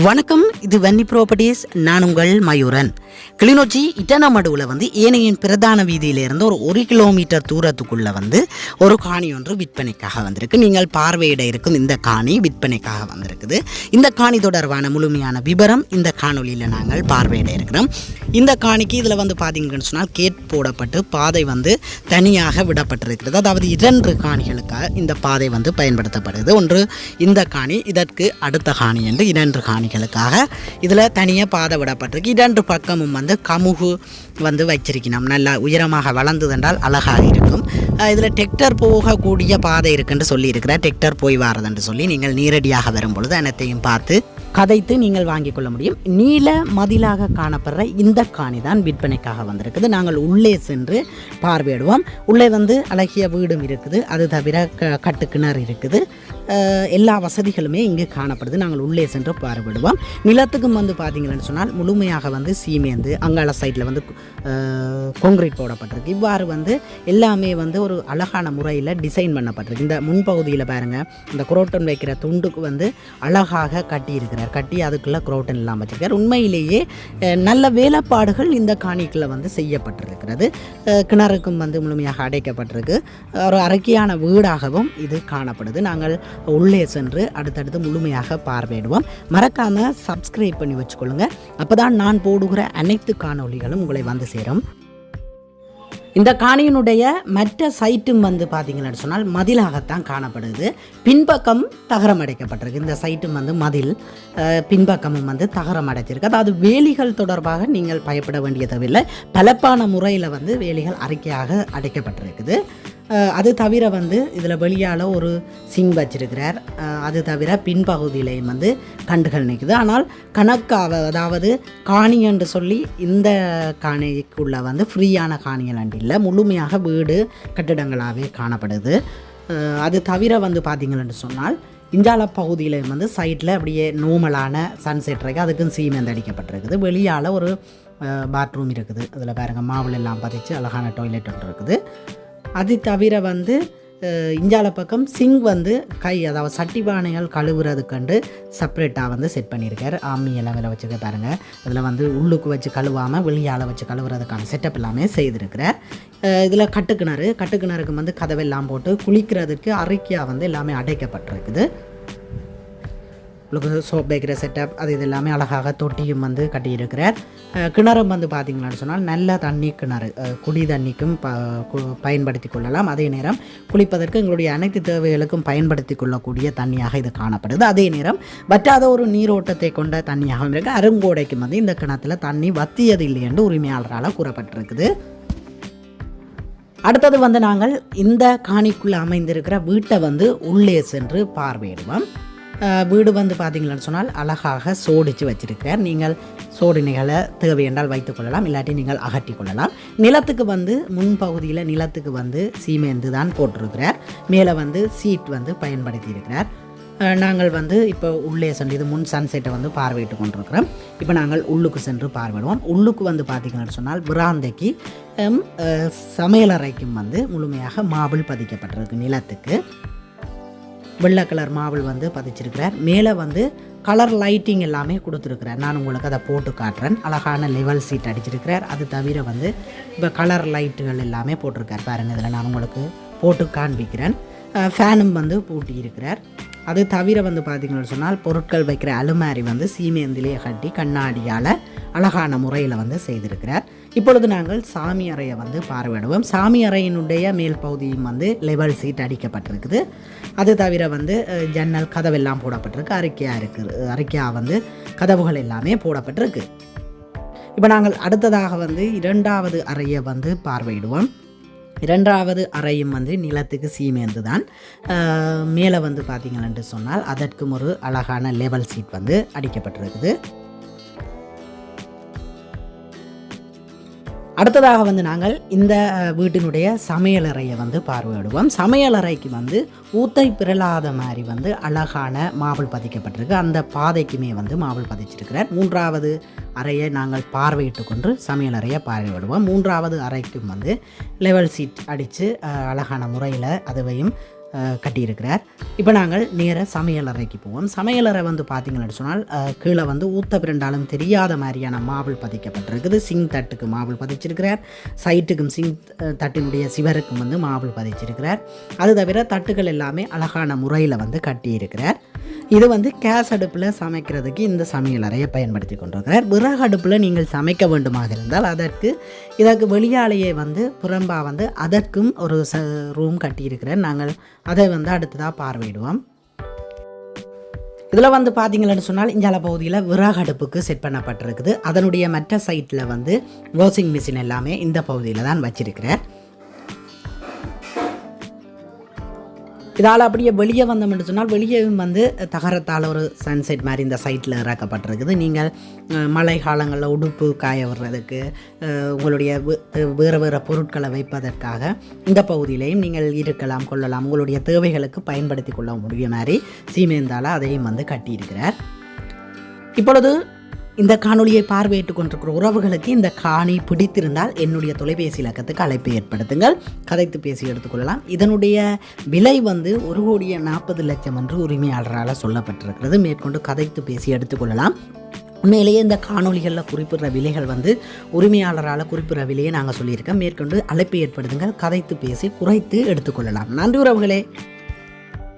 வணக்கம், இது வன்னி ப்ராப்பர்ட்டிஸ். நான் உங்கள் மயூரன். கிளிநொச்சி இட்டனமடுவில் ஏனையின் பிரதான வீதியிலிருந்து ஒரு கிலோமீட்டர் தூரத்துக்குள்ளே ஒரு காணி ஒன்று விற்பனைக்காக வந்திருக்கு. நீங்கள் பார்வையிட இருக்கும் இந்த காணி விற்பனைக்காக வந்திருக்குது. இந்த காணி தொடர்பான முழுமையான விவரம் இந்த காணொலியில் நாங்கள் பார்வையிட இருக்கிறோம். இந்த காணிக்கு இதில் பார்த்தீங்கன்னு சொன்னால் கேட் போடப்பட்டு பாதை தனியாக விடப்பட்டிருக்கிறது. அதாவது 2 காணிகளுக்காக இந்த பாதை பயன்படுத்தப்படுது. ஒன்று இந்த காணி, இதற்கு அடுத்த காணி என்று 2 காணிகளுக்காக இதில் தனியாக பாதை விடப்பட்டிருக்கு. 2 பக்கமும் கமுகு வச்சிருக்கணும். நல்லா உயரமாக வளர்ந்ததென்றால் அழகாக இருக்கும். இதில் டெக்டர் போகக்கூடிய பாதை இருக்குன்னு சொல்லியிருக்கிறார். டெக்டர் போய் வாரதுன்னு சொல்லி நீங்கள் நேரடியாக வரும்பொழுது அனைத்தையும் பார்த்து கதைத்து நீங்கள் வாங்கிக் கொள்ள முடியும். நீல மதிலாக காணப்படுற இந்த காணி தான் விற்பனைக்காக வந்திருக்குது. நாங்கள் உள்ளே சென்று பார்வையிடுவோம். உள்ளே அழகிய வீடும் இருக்குது. அது தவிர கட்டுக்கிணறு இருக்குது. எல்லா வசதிகளுமே இங்கு காணப்படுது. நாங்கள் உள்ளே சென்று பார்வையிடுவோம். நிலத்துக்கும் பார்த்தீங்கன்னு சொன்னால் முழுமையாக சீமேந்து அங்காள சைடில் கான்கிரீட் போடப்பட்டிருக்கு. இவ்வாறு எல்லாமே ஒரு அழகான முறையில் டிசைன் பண்ணப்பட்டிருக்கு. இந்த முன்பகுதியில் பாருங்கள், இந்த குரோட்டன் வைக்கிற துண்டுக்கு அழகாக கட்டியிருக்கிறார். கட்டி அதுக்குள்ளே குரோட்டன் எல்லாம் வச்சிருக்கார். உண்மையிலேயே நல்ல வேலைப்பாடுகள் இந்த காணிக்குள்ளே செய்யப்பட்டிருக்கிறது. கிணறுக்கும் முழுமையாக அடைக்கப்பட்டிருக்கு. ஒரு அரக்கியான வீடாகவும் இது காணப்படுது. நாங்கள் உள்ளே சென்று அடுத்தடுத்து முழுமையாக பார்வையிடுவோம். மறக்காமல் சப்ஸ்கிரைப் பண்ணி வச்சுக்கொள்ளுங்க. அப்போ தான் நான் போடுகிற அனைத்து காணொளிகளும் உங்களை சேரும். இந்த காணியினுடைய மற்ற சைட்டும் பார்த்தீங்கன்னு சொன்னால் மதிலாகத்தான் காணப்படுது. பின்பக்கம் தகரம் அடைக்கப்பட்டிருக்கு. இந்த சைட்டும் மதில், பின்பக்கமும் தகரம் அடைச்சிருக்கு. அதாவது வேலிகள் தொடர்பாக நீங்கள் பயப்பட வேண்டிய தேவையில்லை. பலப்பான முறையில் வேலிகள் அறிக்கையாக அடைக்கப்பட்டிருக்குது. அது தவிர இதில் வெளியால் ஒரு சிங் வச்சிருக்கிறார். அது தவிர பின்பகுதியிலையும் கண்டுகள் நிற்குது. ஆனால் கணக்காக, அதாவது காணி என்று சொல்லி இந்த காணிக்குள்ளே ஃப்ரீயான காணிகள் அண்டு இல்லை, முழுமையாக வீடு கட்டிடங்களாகவே காணப்படுது. அது தவிர பார்த்தீங்கன்னு சொன்னால் இஞ்சால பகுதியில் சைட்டில் அப்படியே நோமலான சன்செட் இருக்குது. அதுக்கும் சீமெந்து அடிக்கப்பட்டிருக்குது. வெளியால் ஒரு பாத்ரூம் இருக்குது. அதில் பாருங்கள், மாவுள் எல்லாம் பதிச்சு அழகான டாய்லெட் ஒன்று இருக்குது. அது தவிர இஞ்சால பக்கம் சிங் கை, அதாவது சட்டி பானைகள் கழுவுறதுக்கண்டு செப்பரேட்டாக செட் பண்ணியிருக்கார். ஆமி எல்லாம் விலை வச்சுக்க பாருங்கள். அதில் உள்ளுக்கு வச்சு கழுவாமல் வெளியால் வச்சு கழுவுறதுக்கான செட்டப் எல்லாமே செய்திருக்கிறார். இதில் கட்டுக்கிணறுக்கு கதவெல்லாம் போட்டு குளிக்கிறதுக்கு அறைக்கியாக எல்லாமே அடைக்கப்பட்டிருக்குது. உங்களுக்கு சோப் வைக்கிற செட்டப் அது இது எல்லாமே அழகாக தொட்டியும் கட்டியிருக்கிறார். கிணறும் பார்த்தீங்கன்னு சொன்னால் நல்ல தண்ணி கிணறு, குடி தண்ணிக்கும் பயன்படுத்தி கொள்ளலாம். அதே நேரம் குளிப்பதற்கு எங்களுடைய அனைத்து தேவைகளுக்கும் பயன்படுத்தி கொள்ளக்கூடிய தண்ணியாக இது காணப்படுது. அதே நேரம் வற்றாத ஒரு நீரோட்டத்தை கொண்ட தண்ணியாகவும் இருக்குது. அருங்கோடைக்கும் இந்த கிணத்துல தண்ணி வத்தியது இல்லை என்று உரிமையாளரால் கூறப்பட்டிருக்குது. அடுத்தது நாங்கள் இந்த காணிக்குள்ளே அமைந்திருக்கிற வீட்டை உள்ளே சென்று பார்வையிடுவோம். வீடு பார்த்தீங்கன்னு சொன்னால் அழகாக சோடிச்சு வச்சிருக்கிறார். நீங்கள் சோடினைகளை தேவை என்றால் வைத்துக்கொள்ளலாம், இல்லாட்டி நீங்கள் அகற்றி கொள்ளலாம். நிலத்துக்கு முன்பகுதியில் நிலத்துக்கு சீமெந்து தான் போட்டிருக்கிறார். மேலே சீட் பயன்படுத்தி இருக்கிறார். நாங்கள் இப்போ உள்ளே சென்று இது முன் சன்செட்டை பார்வையிட்டு கொண்டிருக்கிறோம். இப்போ நாங்கள் உள்ளுக்கு சென்று பார்வையிடுவோம். உள்ளுக்கு பார்த்தீங்கன்னு சொன்னால் விராந்தைக்கு சமையலறைக்கும் முழுமையாக மாபிள் பதிக்கப்பட்டிருக்கு. நிலத்துக்கு வெள்ளை கலர் மாவுள் பதிச்சிருக்கிறார். மேலே கலர் லைட்டிங் எல்லாமே கொடுத்துருக்கிறார். நான் உங்களுக்கு அதை போட்டு காட்டுறேன். அழகான லெவல் சீட் அடிச்சிருக்கிறார். அது தவிர இப்போ கலர் லைட்டுகள் எல்லாமே போட்டிருக்கார். பாருங்கள், இதில் நான் உங்களுக்கு போட்டு காண்பிக்கிறேன். ஃபேனும் பூட்டி இருக்கிறார். அது தவிர பார்த்தீங்கன்னு சொன்னால் பொருட்கள் வைக்கிற அலுமாரி சீமேந்திலே கட்டி கண்ணாடியால் அழகான முறையில் செய்திருக்கிறார். இப்பொழுது நாங்கள் சாமி அறையை பார்வையிடுவோம். சாமி அறையினுடைய மேல் பகுதியும் லெவல் சீட் அடிக்கப்பட்டிருக்குது. அது தவிர ஜன்னல் கதவெல்லாம் போடப்பட்டிருக்கு. அறிக்கையாக கதவுகள் எல்லாமே போடப்பட்டிருக்கு. இப்போ நாங்கள் அடுத்ததாக 2வது அறையை பார்வையிடுவோம். 2வது அறையும் நிலத்துக்கு சீமேந்து தான். மேலே பார்த்தீங்கன்னு சொன்னால் அதற்கும் ஒரு அழகான லெவல் சீட் அடிக்கப்பட்டிருக்குது. அடுத்ததாக நாங்கள் இந்த வீட்டினுடைய சமையலறையை பார்வையிடுவோம். சமையலறைக்கு ஊத்தை பிறலாத மாதிரி அழகான மாவுள் பதிக்கப்பட்டிருக்கு. அந்த பாதைக்குமே மாவுள் பதிச்சிருக்கிறார். 3வது அறையை நாங்கள் பார்வையிட்டு கொண்டு சமையலறையை பார்வையிடுவோம். 3வது அறைக்கும் லெவல் சீட் அடித்து அழகான முறையில் அதுவையும் கட்டியிருக்கிறார். இப்போ நாங்கள் நேராக சமையலறைக்கு போவோம். சமையலறை வந்து பார்த்திங்கன்னு சொன்னால் கீழே வந்து ஊற்ற பிறண்டாலும் தெரியாத மாதிரியான மாபிள் பதிக்கப்பட்டிருக்குது. சிங் தட்டுக்கு மாபிள் பதிச்சிருக்கிறார். சைட்டுக்கும் சிங் தட்டினுடைய சிவருக்கும் வந்து மாபிள் பதிச்சிருக்கிறார். அது தவிர தட்டுகள் எல்லாமே அழகான முறையில் வந்து கட்டியிருக்கிறார். இது வந்து கேஸ் அடுப்பில் சமைக்கிறதுக்கு இந்த சமையலறையை பயன்படுத்தி கொண்டிருக்கிறார். விறகு அடுப்பில் நீங்கள் சமைக்க வேண்டுமாக இருந்தால் இதற்கு வெளியாலேயே வந்து புறம்பாக வந்து அதற்கும் ஒரு ரூம் கட்டியிருக்கிறார். நாங்கள் அதை வந்து அடுத்ததாக பார்வையிடுவோம். இதில் வந்து பார்த்தீங்கன்னு சொன்னால் இஞ்சால பகுதியில் விறகு அடுப்புக்கு செட் பண்ணப்பட்டிருக்குது. அதனுடைய மற்ற சைட்டில் வந்து வாஷிங் மிஷின் எல்லாமே இந்த பகுதியில் தான் வச்சிருக்கிறார். இதால் அப்படியே வெளியே வந்தோம்னு சொன்னால் வெளியேவும் வந்து தகரத்தால் ஒரு சன்செட் மாதிரி இந்த சைட்டில் இறக்கப்பட்டிருக்குது. நீங்கள் மழை காலங்களில் உடுப்பு காய விடுறதுக்கு உங்களுடைய வேறு வேறு பொருட்களை வைப்பதற்காக இந்த பகுதியிலையும் நீங்கள் இருக்கலாம் கொள்ளலாம். உங்களுடைய தேவைகளுக்கு பயன்படுத்தி கொள்ள முடிய மாதிரி சீமேந்தால் அதையும் வந்து கட்டியிருக்கிறார். இப்பொழுது இந்த காணொலியை பார்வையிட்டு கொண்டிருக்கிற உறவுகளுக்கு இந்த காணி பிடித்திருந்தால் என்னுடைய தொலைபேசி இலக்கத்துக்கு அழைப்பை ஏற்படுத்துங்கள். கதைத்து பேசி எடுத்துக்கொள்ளலாம். இதனுடைய விலை வந்து 1,40,00,000 என்று உரிமையாளரால் சொல்லப்பட்டிருக்கிறது. மேற்கொண்டு கதைத்து பேசி எடுத்துக்கொள்ளலாம். உண்மையிலேயே இந்த காணொலிகளில் குறிப்பிடுற விலைகள் வந்து உரிமையாளரால் குறிப்பிடுற விலையை நாங்கள் சொல்லியிருக்கோம். மேற்கொண்டு அழைப்பை ஏற்படுத்துங்கள். கதைத்து பேசி குறைத்து எடுத்துக்கொள்ளலாம். நன்றி உறவுகளே.